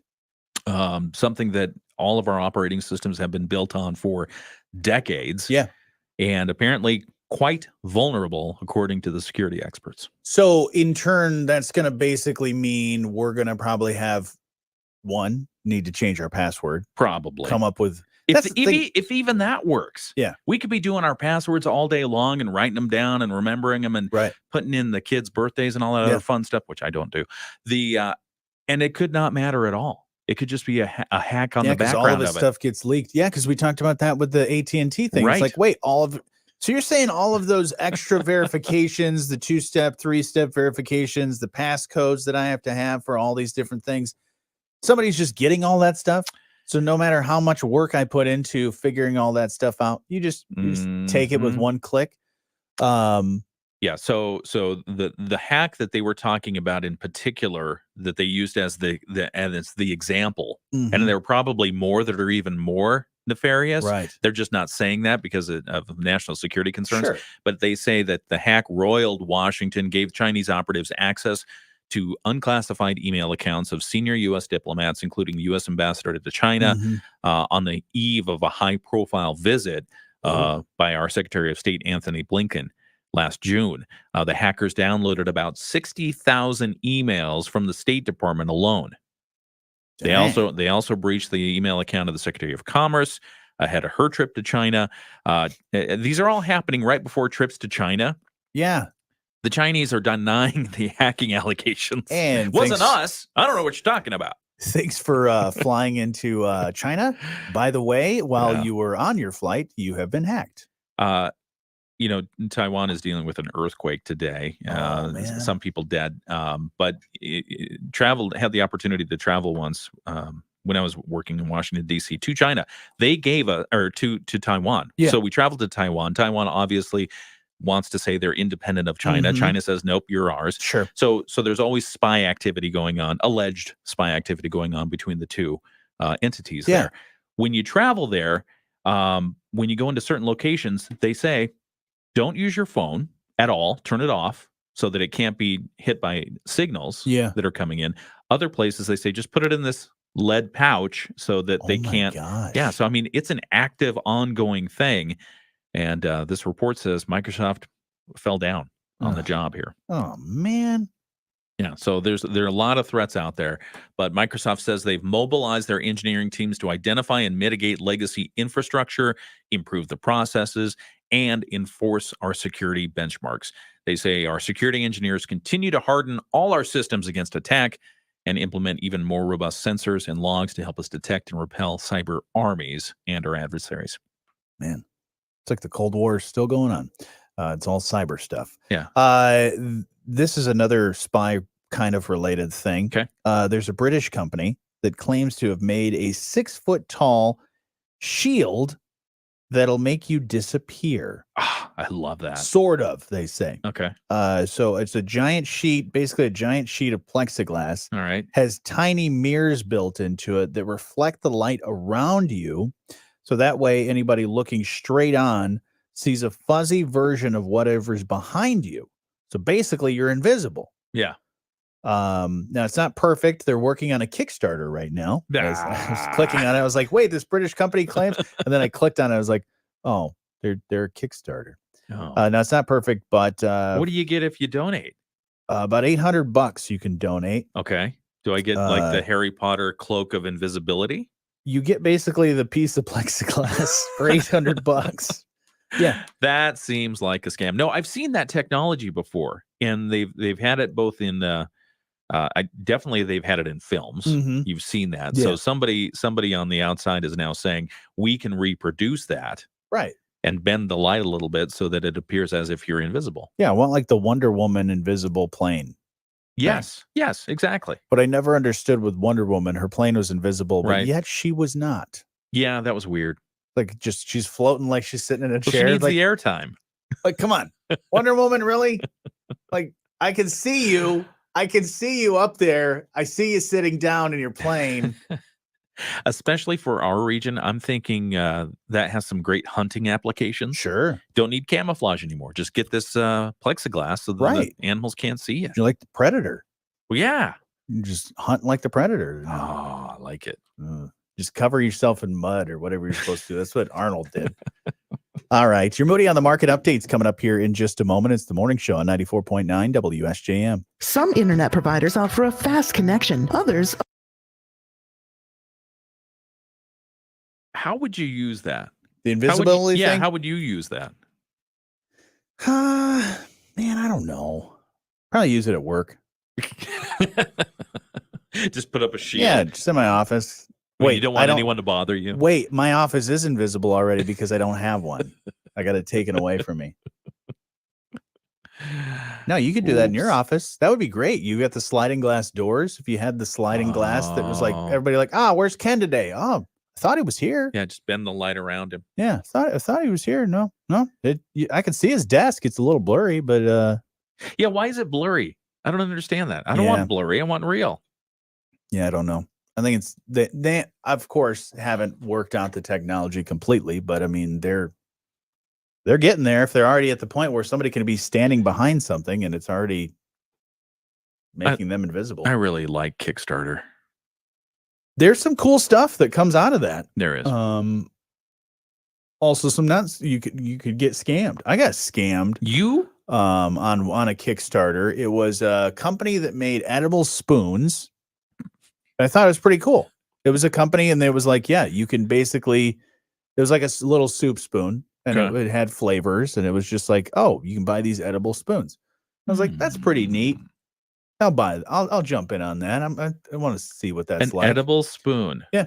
something that all of our operating systems have been built on for decades. Yeah. And apparently quite vulnerable, according to the security experts. So in turn, that's going to basically mean we're going to probably need to change our password. Probably. Come up with... If even that works. Yeah. We could be doing our passwords all day long and writing them down and remembering them and putting in the kids' birthdays and all that other fun stuff, which I don't do. And it could not matter at all. It could just be a hack on the background all of this stuff gets leaked. Yeah, because we talked about that with the AT&T thing. It's like, wait, so you're saying all of those extra verifications, the 2-step, 3-step verifications, the passcodes that I have to have for all these different things, somebody's just getting all that stuff? So no matter how much work I put into figuring all that stuff out, you just take it with one click. Yeah. So the hack that they were talking about in particular that they used as the example, and there are probably more that are even more nefarious. Right. They're just not saying that because of national security concerns. Sure. But they say that the hack roiled Washington, gave Chinese operatives access to unclassified email accounts of senior U.S. diplomats, including the U.S. ambassador to China, on the eve of a high-profile visit by our Secretary of State, Anthony Blinken, last June. The hackers downloaded about 60,000 emails from the State Department alone. They also breached the email account of the Secretary of Commerce ahead of her trip to China. These are all happening right before trips to China. Yeah. The Chinese are denying the hacking allegations. And wasn't us. I don't know what you're talking about. Thanks for flying into China. By the way, while you were on your flight, you have been hacked. Taiwan is dealing with an earthquake today. Some people dead. But had the opportunity to travel once when I was working in Washington, D.C. to China. They gave to Taiwan. Yeah. So we traveled to Taiwan. Taiwan obviously wants to say they're independent of China. China says, nope, you're ours. Sure. So there's always spy activity going on, alleged spy activity going on between the two entities there. When you travel there, when you go into certain locations, they say, don't use your phone at all. Turn it off so that it can't be hit by signals that are coming in. Other places, they say, just put it in this lead pouch so that they can't. Yeah. So, I mean, it's an active, ongoing thing. And this report says Microsoft fell down on the job here. Oh, man. Yeah, so there are a lot of threats out there, but Microsoft says they've mobilized their engineering teams to identify and mitigate legacy infrastructure, improve the processes, and enforce our security benchmarks. They say our security engineers continue to harden all our systems against attack and implement even more robust sensors and logs to help us detect and repel cyber armies and our adversaries. Man, it's like the Cold War is still going on. It's all cyber stuff. Yeah. This is another spy kind of related thing. Okay. There's a British company that claims to have made a 6-foot tall shield that'll make you disappear. I love that. Sort of, they say. Okay. So it's a giant sheet, basically a giant sheet of plexiglass. All right. Has tiny mirrors built into it that reflect the light around you. So that way anybody looking straight on sees a fuzzy version of whatever's behind you. So basically you're invisible. Yeah. Now it's not perfect. They're working on a Kickstarter right now. I was clicking on it. I was like, wait, this British company claims, and then I clicked on it. I was like, oh, they're a Kickstarter. Oh. Now it's not perfect, but what do you get if you donate? About $800 you can donate. Okay. Do I get like the Harry Potter cloak of invisibility? You get basically the piece of plexiglass for $800. Yeah, that seems like a scam. No, I've seen that technology before, and they've had it both in they've had it in films. You've seen that. So somebody on the outside is now saying we can reproduce that, right, and bend the light a little bit so that it appears as if you're invisible. Yeah, I want like the Wonder Woman invisible plane. Yes, yes, exactly. But I never understood with Wonder Woman, her plane was invisible, but right. yet she was not. Yeah, that was weird. Like just she's floating like she's sitting in a well, chair. She needs like, the airtime. Like, come on, Wonder Woman, really? Like, I can see you. I can see you up there. I see you sitting down in your plane. Especially for our region, I'm thinking that has some great hunting applications. Sure. Don't need camouflage anymore. Just get this plexiglass so that the animals can't see you. You're like the Predator. Well, yeah. You just hunt like the predator. Oh, I like it. Just cover yourself in mud or whatever you're supposed to do. That's what Arnold did. All right. Your Moody on the Market update's coming up here in just a moment. It's the morning show on 94.9 WSJM. Some internet providers offer a fast connection. Others. How would you use that? The invisibility thing? Yeah, how would you use that? Man, I don't know. Probably use it at work. Just put up a shield. Yeah, just in my office. Wait, you don't want anyone to bother you? Wait, my office is invisible already because I don't have one. I got it taken away from me. No, you could do that in your office. That would be great. You got the sliding glass doors. If you had the sliding glass that was like, everybody like, where's Ken today? Oh, I thought he was here. Yeah, just bend the light around him. Yeah, I thought he was here. No. I can see his desk. It's a little blurry, but yeah, why is it blurry? I don't understand that. I don't want blurry. I want real. Yeah, I don't know. I think it's they of course haven't worked out the technology completely, but I mean they're getting there. If they're already at the point where somebody can be standing behind something and it's already making them invisible. I really like Kickstarter. There's some cool stuff that comes out of that. There is. Also some nuts. You could get scammed. I got scammed. You? On a Kickstarter. It was a company that made edible spoons. I thought it was pretty cool. It was a company, and it was like, yeah, you can basically. It was like a little soup spoon, and it had flavors, and it was just like, oh, you can buy these edible spoons. I was like, that's pretty neat. I'll buy it. I'll jump in on that. I want to see what that's like. An edible spoon. Yeah.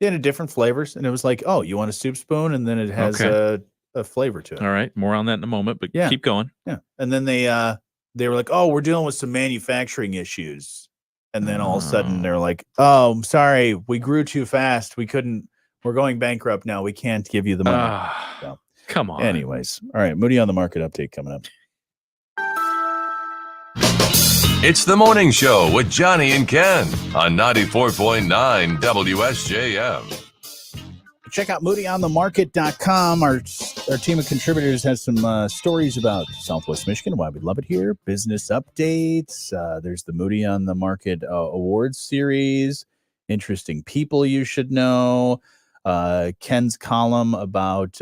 It had different flavors, and it was like, oh, you want a soup spoon, and then it has a flavor to it. All right, more on that in a moment, but keep going. Yeah, and then they were like, oh, we're dealing with some manufacturing issues. And then all of a sudden they're like, oh, I'm sorry, we grew too fast. We're going bankrupt now. We can't give you the money. So, come on. Anyways. All right. Moody on the Market update coming up. It's the morning show with Jonny and Ken on 94.9 WSJM. Check out moodyonthemarket.com. Our team of contributors has some stories about Southwest Michigan, why we love it here, business updates. There's the Moody on the Market Awards series, interesting people you should know, Ken's column about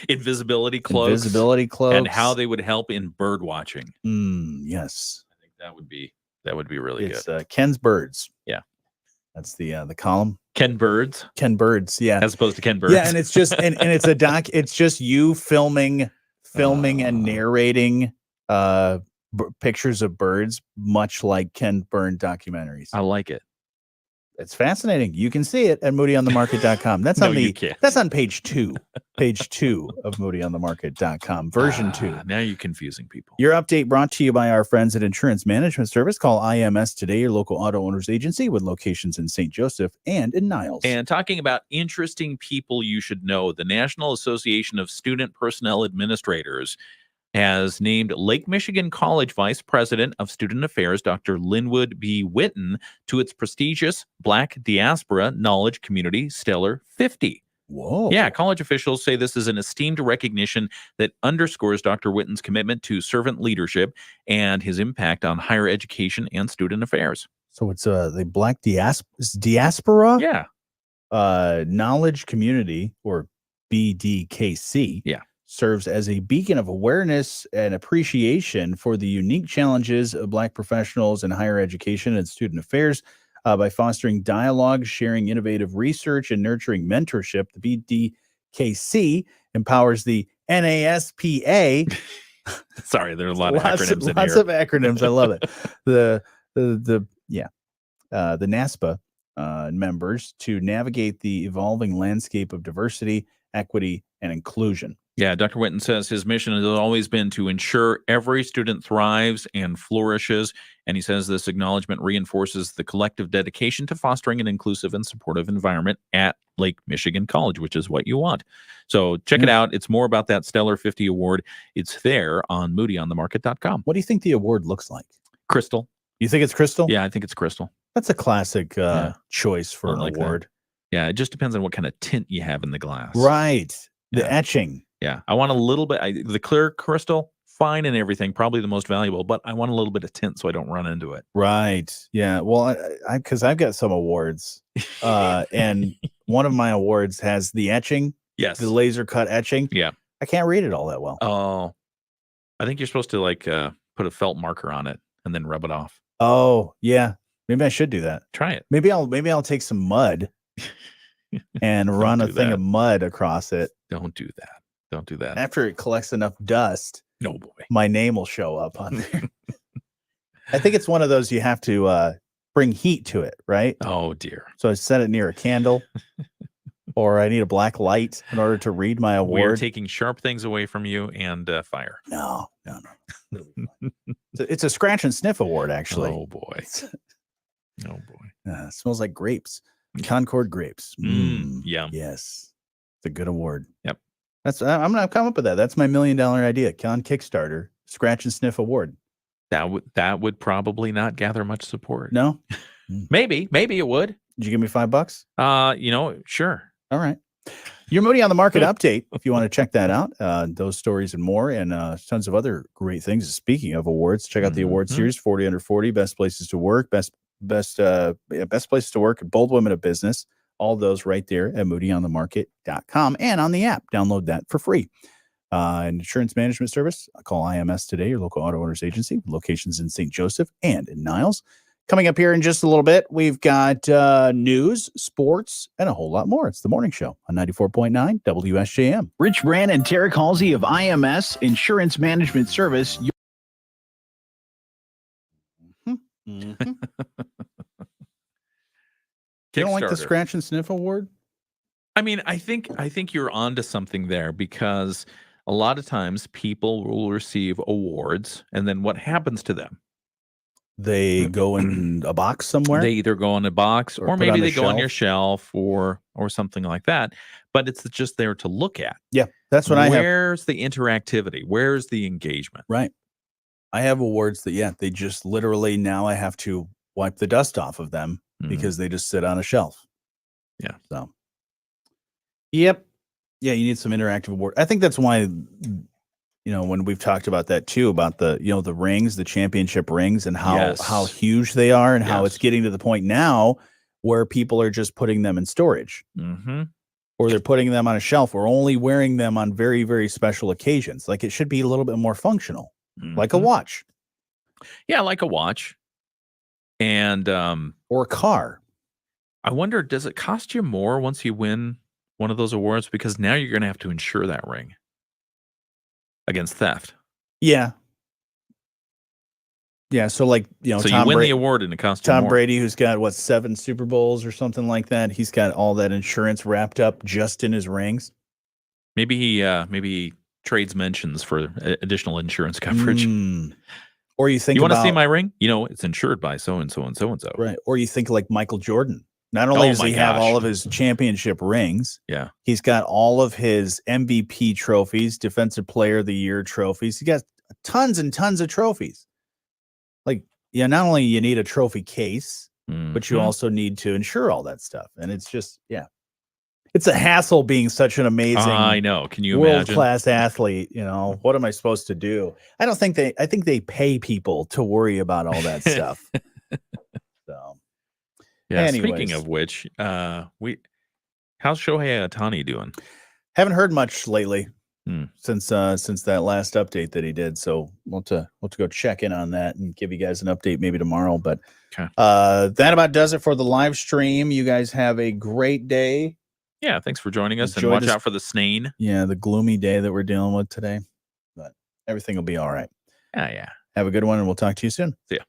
invisibility cloaks, and how they would help in bird watching. Yes. I think that would be really good. It's Ken's Birds. Yeah. That's the column. Ken Birds, yeah, as opposed to Ken Birds. Yeah, and it's just and it's a doc. It's just you filming and narrating pictures of birds, much like Ken Burn documentaries. I like it. It's fascinating. You can see it at moodyonthemarket.com. That's that's on page 2. Page 2 of moodyonthemarket.com, version 2. Now you're confusing people. Your update brought to you by our friends at Insurance Management Service. Call IMS today, your local auto owners agency with locations in St. Joseph and in Niles. And talking about interesting people you should know, the National Association of Student Personnel Administrators has named Lake Michigan College Vice President of Student Affairs, Dr. Linwood B. Witten, to its prestigious Black Diaspora Knowledge Community Stellar 50. Whoa. Yeah, college officials say this is an esteemed recognition that underscores Dr. Witten's commitment to servant leadership and his impact on higher education and student affairs. So it's the Black Diaspora? Yeah. Knowledge Community, or BDKC. Yeah. Serves as a beacon of awareness and appreciation for the unique challenges of Black professionals in higher education and student affairs by fostering dialogue, sharing innovative research, and nurturing mentorship. The BDKC empowers the NASPA. Sorry, there are a lot of acronyms in lots here. of acronyms. I love it. The NASPA members to navigate the evolving landscape of diversity, equity, and inclusion. Yeah, Dr. Witten says his mission has always been to ensure every student thrives and flourishes. And he says this acknowledgement reinforces the collective dedication to fostering an inclusive and supportive environment at Lake Michigan College, which is what you want. So check it out. It's more about that Stellar 50 award. It's there on moodyonthemarket.com. What do you think the award looks like? Crystal. You think it's crystal? Yeah, I think it's crystal. That's a classic choice for an award. That. Yeah, it just depends on what kind of tint you have in the glass. Right. The etching. Yeah, I want a little bit. The clear crystal, fine and everything, probably the most valuable, but I want a little bit of tint so I don't run into it. Right. Yeah. Well, because I've got some awards, and one of my awards has the etching, Yes. the laser cut etching. Yeah. I can't read it all that well. Oh, I think you're supposed to like put a felt marker on it and then rub it off. Oh, yeah. Maybe I should do that. Try it. Maybe I'll take some mud and run a thing of mud across it. Don't do that. Don't do that. After it collects enough dust, no boy, my name will show up on there. I think it's one of those you have to bring heat to it, right? Oh dear. So I set it near a candle, or I need a black light in order to read my award. We're taking sharp things away from you and fire. No. It's a scratch and sniff award, actually. Oh boy. Oh boy. It smells like grapes. Concord grapes. Yeah. Yes. It's a good award. Yep. I'm gonna come up with that. That's my $1 million idea. On Kickstarter, scratch and sniff award. That would probably not gather much support. No? Maybe it would. Did you give me $5? Sure. All right. Your Moody on the Market update, if you want to check that out, those stories and more, and tons of other great things. Speaking of awards, check out the award series, 40 Under 40, best places to work, best places to work, bold women of business. All those right there at moodyonthemarket.com and on the app. Download that for free. An insurance management service, call IMS today, your local auto owners agency, locations in St. Joseph and in Niles. Coming up here in just a little bit, we've got news, sports, and a whole lot more. It's the morning show on 94.9 WSJM. Rich Brand and Tarek Halsey of IMS Insurance Management Service. You don't like the scratch and sniff award? I mean, I think you're onto something there, because a lot of times people will receive awards, and then what happens to them? They go in a box somewhere. They either go in a box, or maybe they go on your shelf, or something like that. But it's just there to look at. Yeah, that's what I have. Where's the interactivity? Where's the engagement? Right. I have awards that, they just literally, now I have to wipe the dust off of them because they just sit on a shelf. Yeah. So, yep. Yeah, you need some interactive award. I think that's why, when we've talked about that too, about the, the rings, the championship rings, and how huge they are, and how it's getting to the point now where people are just putting them in storage. Or they're putting them on a shelf, or only wearing them on very, very special occasions. Like, it should be a little bit more functional, like a watch. Yeah, like a watch. And or a car. I wonder, does it cost you more once you win one of those awards? Because now you're going to have to insure that ring against theft. Yeah. Yeah, so like, so you win the award and it costs you more. Tom Brady, who's got 7 Super Bowls or something like that, he's got all that insurance wrapped up just in his rings. Maybe he trades mentions for additional insurance coverage. Or you think, you want to see my ring? It's insured by so and so and so and so. Right. Or you think like Michael Jordan. Not only does he have all of his championship rings, he's got all of his MVP trophies, Defensive Player of the Year trophies. He got tons and tons of trophies. Like, not only you need a trophy case, but you also need to insure all that stuff. And it's just, it's a hassle being such an amazing, I know. Can you world-class athlete? What am I supposed to do? I think they pay people to worry about all that stuff. So, yeah. anyways. Speaking of which, how's Shohei Ohtani doing? Haven't heard much lately since that last update that he did. So we'll have to go check in on that and give you guys an update maybe tomorrow. But that about does it for the live stream. You guys have a great day. Yeah, thanks for joining us, and watch out for the snain. Yeah, the gloomy day that we're dealing with today. But everything will be all right. Yeah. Have a good one, and we'll talk to you soon. See ya.